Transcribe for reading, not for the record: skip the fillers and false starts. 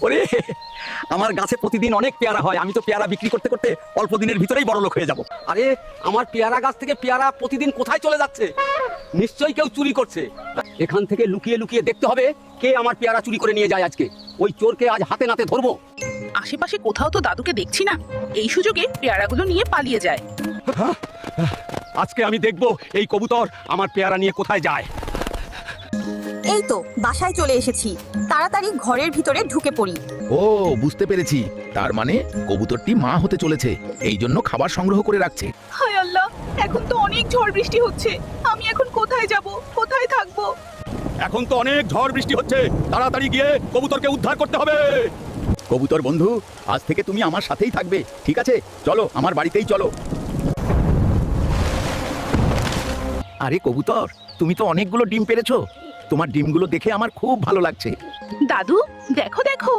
ওরে, আমার গাছে প্রতিদিন অনেক পেয়ারা হয়, আমি তো পেয়ারা বিক্রি করতে করতে অল্প দিনের ভিতরেই বড় লোক হয়ে যাব। আরে আমার পেয়ারা গাছ থেকে পেয়ারা প্রতিদিন কোথায় চলে যাচ্ছে? নিশ্চয়ই কেউ চুরি করছে। এখান থেকে লুকিয়ে লুকিয়ে দেখতে হবে কে আমার পেয়ারা চুরি করে নিয়ে যায় আজকে। ওই চোরকে আজ হাতে নাতে ধরবো। আশেপাশে কোথাও তো দাদুকে দেখছি না, এই সুযোগে পেয়ারাগুলো নিয়ে পালিয়ে যায়। আজকে আমি দেখবো এই কবুতর আমার পেয়ারা নিয়ে কোথায় যায়। এই তো বাসায় চলে এসেছি, তাড়াতাড়ি ঘরের ভিতরে ঢুকে পড়ি। ও, বুঝতে পেরেছি। তার মানে কবুতরটি মা হতে চলেছে, এই জন্য খাবার সংগ্রহ করে রাখছে। হায় আল্লাহ, এখন তো অনেক ঝড় বৃষ্টি হচ্ছে, আমি এখন কোথায় যাব, কোথায় থাকবো? এখন তো অনেক ঝড় বৃষ্টি হচ্ছে, তাড়াতাড়ি গিয়ে কবুতরকে উদ্ধার করতে হবে। কবুতর বন্ধু, আজ থেকে তুমি আমার সাথেই থাকবে, ঠিক আছে? চলো আমার বাড়িতেই চলো। আরে কবুতর, তুমি তো অনেকগুলো ডিম পেড়েছো। তোমার ডিমগুলো দেখে আমার খুব ভালো লাগছে। দাদু, দেখো দেখো,